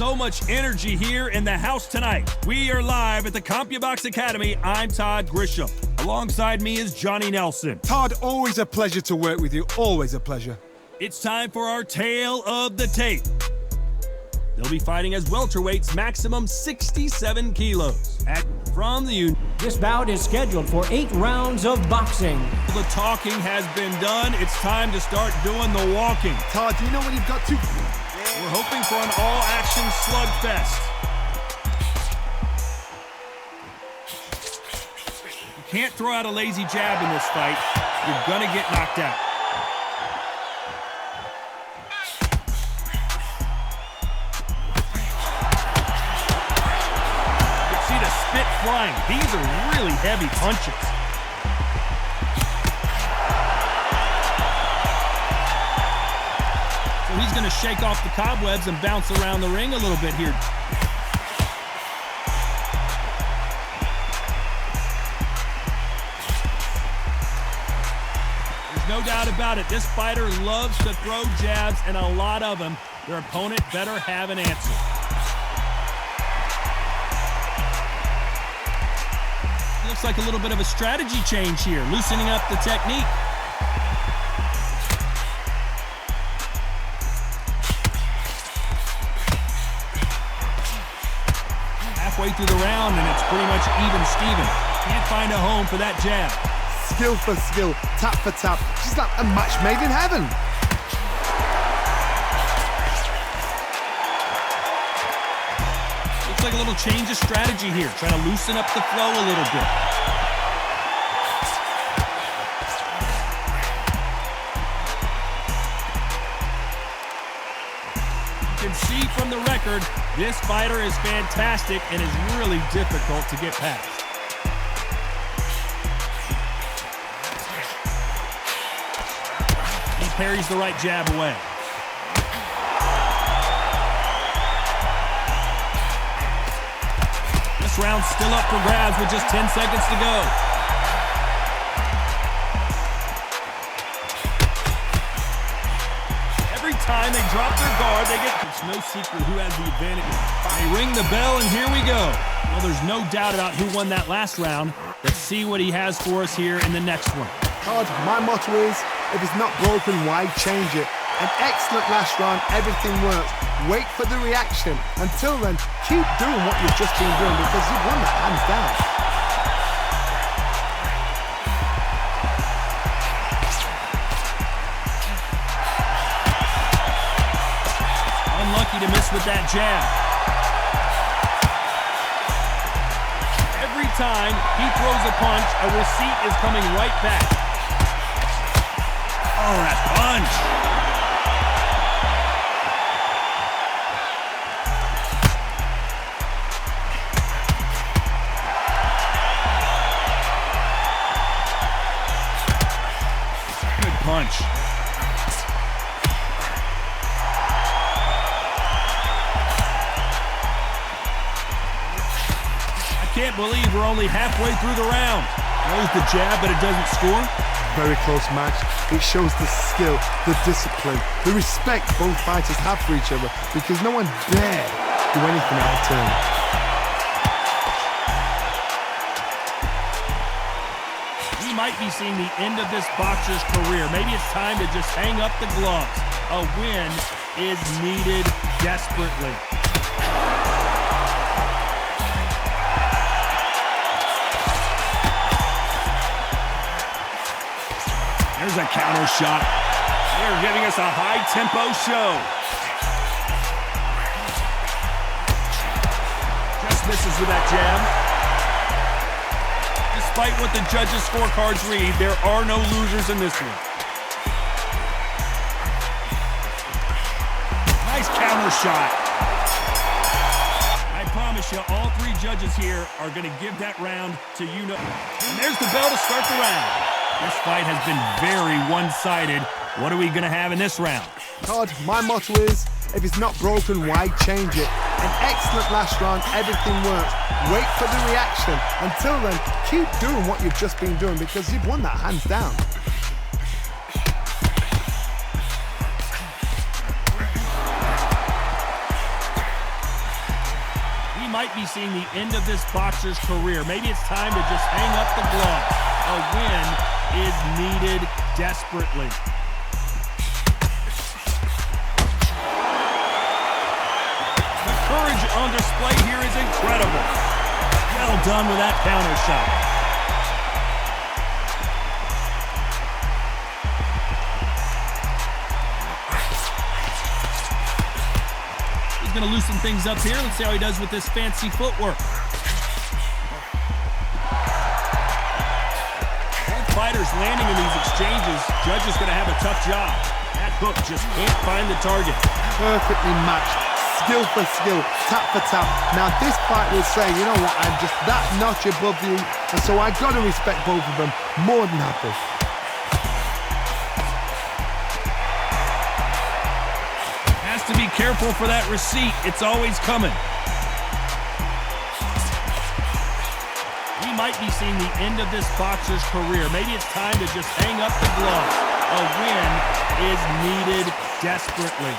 So much energy here in the house tonight. We are live at the CompuBox Academy. I'm Todd Grisham. Alongside me is Johnny Nelson. Todd, always a pleasure to work with you. Always a pleasure. It's time for our tale of the tape. They'll be fighting as welterweights, maximum 67 kilos. This bout is scheduled for 8 rounds of boxing. The talking has been done. It's time to start doing the walking. Todd, do you know what you've got to? We're hoping for an all-action slugfest. You can't throw out a lazy jab in this fight. You're gonna get knocked out. You see the spit flying. These are really heavy punches. So he's going to shake off the cobwebs and bounce around the ring a little bit here. There's no doubt about it. This fighter loves to throw jabs, and a lot of them. Their opponent better have an answer. Looks like a little bit of a strategy change here, loosening up the technique. Halfway through the round, and it's pretty much even Steven. Can't find a home for that jab. Skill for skill, tap for tap. She's like a match made in heaven. Looks like a little change of strategy here, trying to loosen up the flow a little bit. You can see from the record, this fighter is fantastic and is really difficult to get past. He parries the right jab away. This round's still up for grabs with just 10 seconds to go. Every time they drop their guard, they get... It's no secret who has the advantage. They ring the bell, and here we go. Well, there's no doubt about who won that last round. Let's see what he has for us here in the next one. Todd, my motto is, if it's not broken, why change it? An excellent last round, everything works. Wait for the reaction. Until then, keep doing what you've just been doing because you've won that hands down. Unlucky to miss with that jab. Every time he throws a punch, a receipt is coming right back. Oh, that punch! Good punch. Can't believe we're only halfway through the round. Throws the jab, but it doesn't score. Very close match. It shows the skill, the discipline, the respect both fighters have for each other because no one dare do anything out of turn. We might be seeing the end of this boxer's career. Maybe it's time to just hang up the gloves. A win is needed desperately. There's a counter shot. They're giving us a high-tempo show. Just misses with that jab. Despite what the judges' scorecards read, there are no losers in this one. Nice counter shot. I promise you, all three judges here are going to give that round to you. And there's the bell to start the round. This fight has been very one-sided. What are we going to have in this round? Todd, my motto is, if it's not broken, why change it? An excellent last round, everything works. Wait for the reaction. Until then, keep doing what you've just been doing because you've won that hands down. might be seeing the end of this boxer's career. Maybe it's time to just hang up the gloves. A win is needed desperately. The courage on display here is incredible. Well done with that counter shot. He's going to loosen things up here. Let's see how he does with this fancy footwork. Both fighters landing in these exchanges. Judge is going to have a tough job. That hook just can't find the target. Perfectly matched. Skill for skill, tap for tap. Now this fight was saying, you know what, I'm just that notch above you, and so I got to respect both of them more than happy. Has to be careful for that receipt. It's always coming. We might be seeing the end of this boxer's career. Maybe it's time to just hang up the gloves. A win is needed desperately.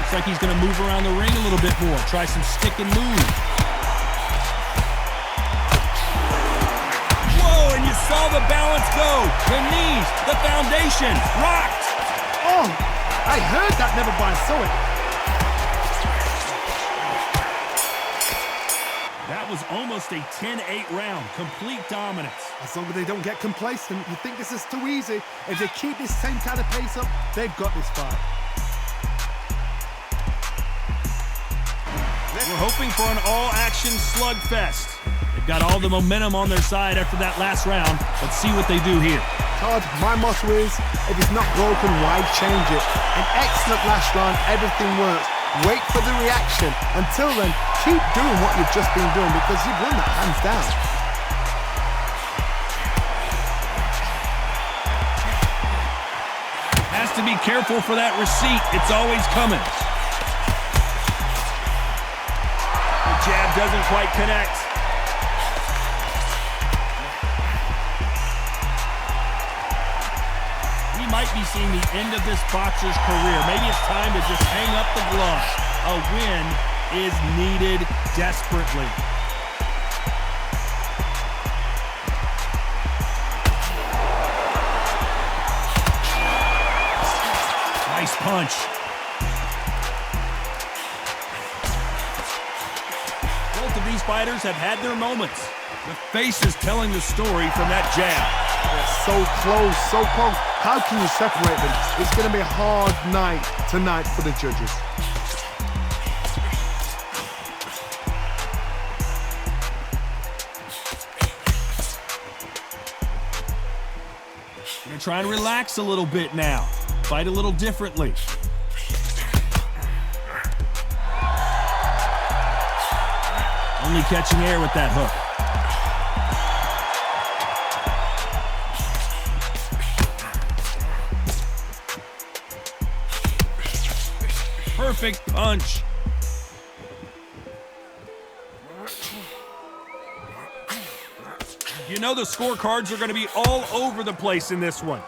Looks like he's going to move around the ring a little bit more. Try some stick and move. Whoa, and you saw the balance go. The knees, the foundation, rocked. Oh, I heard that, never by saw it. That was almost a 10-8 round. Complete dominance. As long as they don't get complacent, you think this is too easy. If they keep this same kind of pace up, they've got this fight. We're hoping for an all-action slugfest. They've got all the momentum on their side after that last round. Let's see what they do here. Todd, my motto is, if it's not broken, why change it? An excellent last round, everything works. Wait for the reaction. Until then, keep doing what you've just been doing because you've won that hands down. Has to be careful for that receipt. It's always coming. Jab doesn't quite connect. We might be seeing the end of this boxer's career. Maybe it's time to just hang up the gloves. A win is needed desperately. Nice punch. These fighters have had their moments. The face is telling the story from that jab. They're so close, so close. How can you separate them? It's going to be a hard night tonight for the judges. We're going to try and relax a little bit now. Fight a little differently. Only catching air with that hook. Perfect punch. You know the scorecards are going to be all over the place in this one.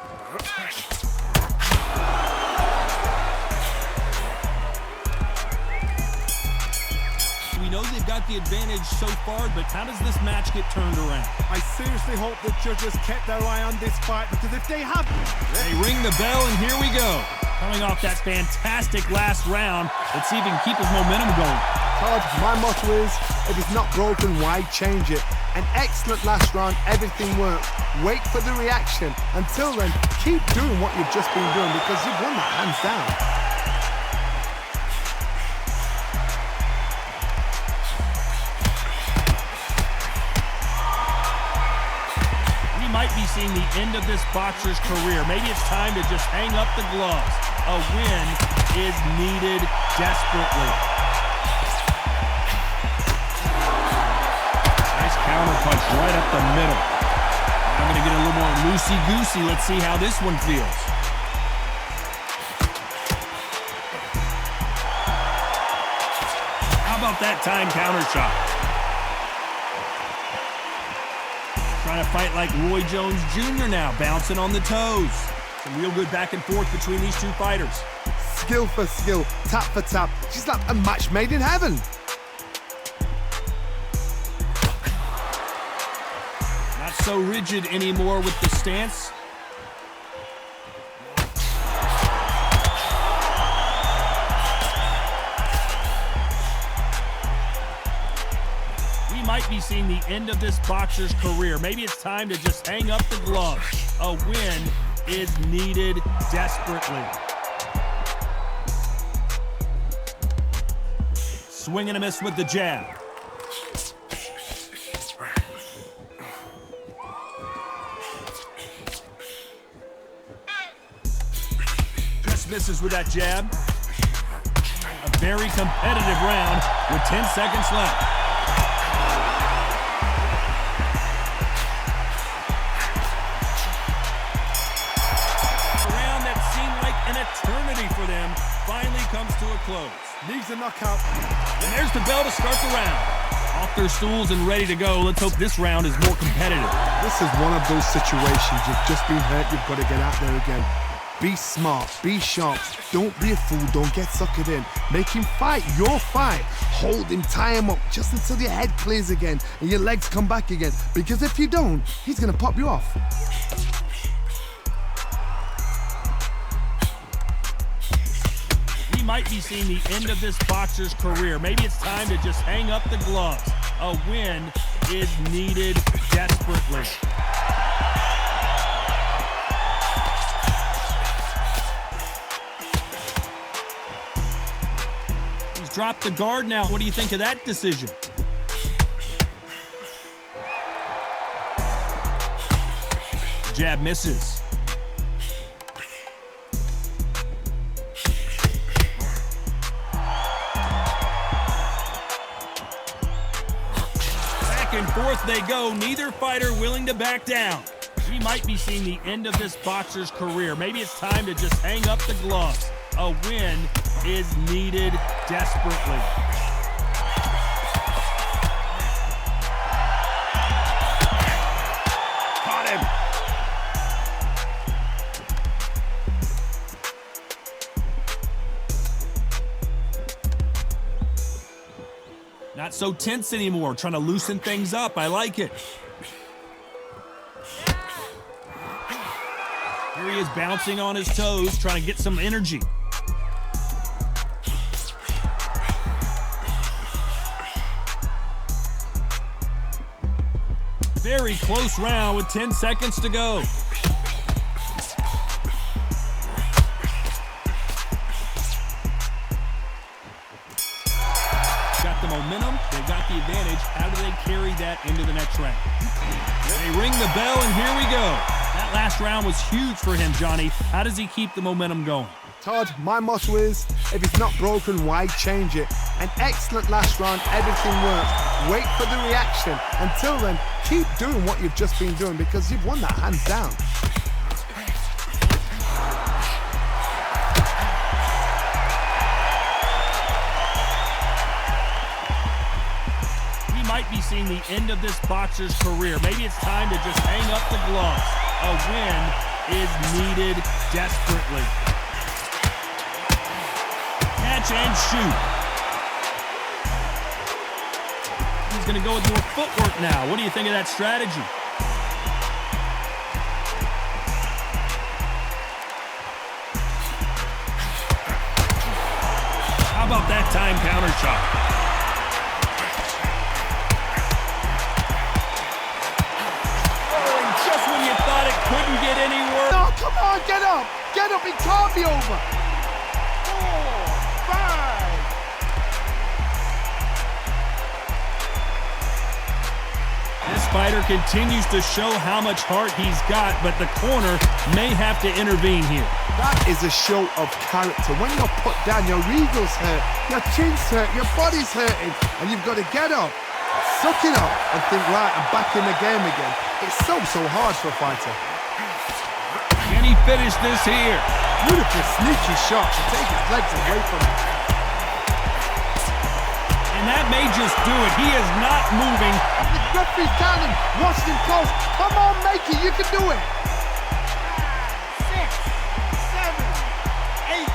We know they've got the advantage so far, but how does this match get turned around? I seriously hope the judges kept their eye on this fight, because if they have... They ring the bell, and here we go. Coming off that fantastic last round, let's see if he can keep his momentum going. Todd, my motto is, if it's not broken, why change it? An excellent last round, everything works. Wait for the reaction. Until then, keep doing what you've just been doing, because you've won that hands down. Might be seeing the end of this boxer's career. Maybe it's time to just hang up the gloves. A win is needed desperately. Nice counter punch right up the middle. I'm going to get a little more loosey-goosey. Let's see how this one feels. How about that time counter shot? Trying to fight like Roy Jones Jr. now, bouncing on the toes. Some real good back and forth between these two fighters. skill for skill, tap for tap. She's like a match made in heaven. Not so rigid anymore with the stance. We might be seeing the end of this boxer's career. Maybe it's time to just hang up the gloves. A win is needed desperately. Swing and a miss with the jab. Just misses with that jab. A very competitive round with 10 seconds left. For them finally comes to a close. Needs a knockout. And there's the bell to start the round. Off their stools and ready to go. Let's hope this round is more competitive. This is one of those situations. You've just been hurt. You've got to get out there again. Be smart. Be sharp. Don't be a fool. Don't get suckered in. Make him fight your fight. Hold him. Tie him up just until your head clears again and your legs come back again. Because if you don't, he's going to pop you off. Might be seeing the end of this boxer's career. Maybe it's time to just hang up the gloves. A win is needed desperately. He's dropped the guard now. What do you think of that decision? Jab misses. And forth they go, neither fighter willing to back down. We might be seeing the end of this boxer's career. Maybe it's time to just hang up the gloves. A win is needed desperately. Caught him. Not so tense anymore, trying to loosen things up. I like it. Here he is bouncing on his toes, trying to get some energy. Very close round with 10 seconds to go. Momentum, they got the advantage. How do they carry that into the next round? They ring the bell, and here we go. That last round was huge for him, Johnny. How does he keep the momentum going? Todd, my motto is, if it's not broken, why change it? An excellent last round, everything works. Wait for the reaction. Until then, keep doing what you've just been doing because you've won that hands down. Might be seeing the end of this boxer's career. Maybe it's time to just hang up the gloves. A win is needed desperately. Catch and shoot. He's going to go with more footwork now. What do you think of that strategy? How about that time counter shot? Couldn't get any worse. No, come on, get up. Get up, it can't be over. 4, 5. This fighter continues to show how much heart he's got, but the corner may have to intervene here. That is a show of character. When you're put down, your eagle's hurt, your chin's hurt, your body's hurting, and you've got to get up, suck it up, and think, right, I'm back in the game again. It's so hard for a fighter. Can he finish this here? Beautiful, sneaky shot to take his legs away from him. And that may just do it. He is not moving. The referee's down him, watching him close. Come on, make it, you can do it. 6, 7, 8.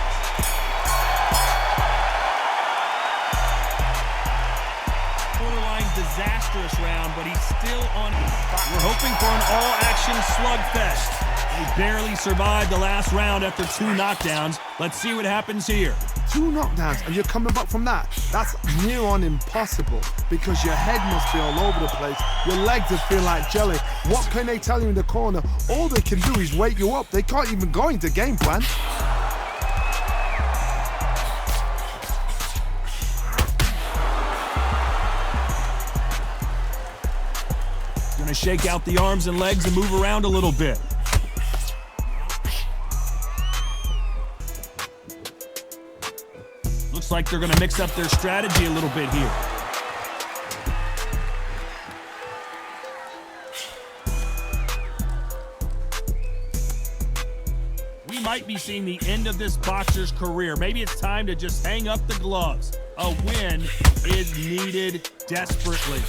disastrous round, but he's still on. We're hoping for an all-action slugfest. They barely survived the last round after 2 knockdowns. Let's see what happens here. 2 knockdowns and you're coming back from that. That's near on impossible because your head must be all over the place. Your legs will feel like jelly. What can they tell you in the corner? All they can do is wake you up. They can't even go into game plan. Gonna shake out the arms and legs and move around a little bit. Looks like they're gonna mix up their strategy a little bit here. We might be seeing the end of this boxer's career. Maybe it's time to just hang up the gloves. A win is needed desperately.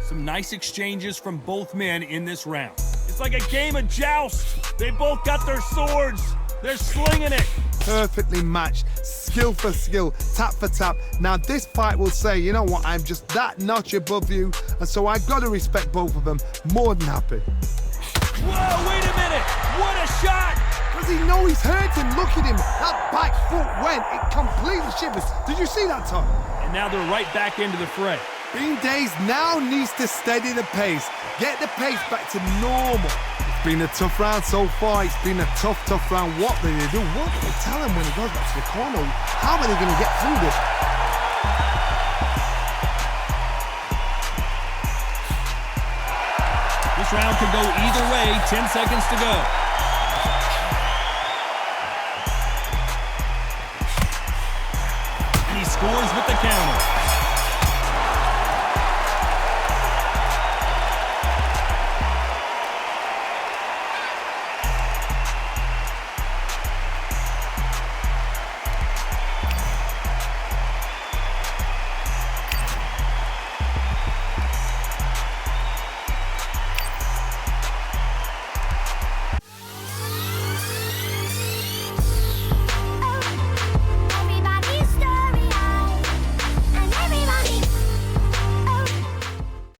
Some nice exchanges from both men in this round. It's like a game of joust. They both got their swords. They're slinging it. Perfectly matched, skill for skill, tap for tap. Now this fight will say, you know what, I'm just that notch above you, and so I've got to respect both of them. More than happy. Whoa, wait a minute. What a shot. Does he know he's hurting? Look at him. That back foot went. It completely shivers. Did you see that, Tom? And now they're right back into the fray. Bean Days now needs to steady the pace. Get the pace back to normal. It's been a tough round so far. It's been a tough round. What do they do? What do they tell him when he goes back to the corner? How are they going to get through this? This round could go either way. 10 seconds to go. And he scores with the counter.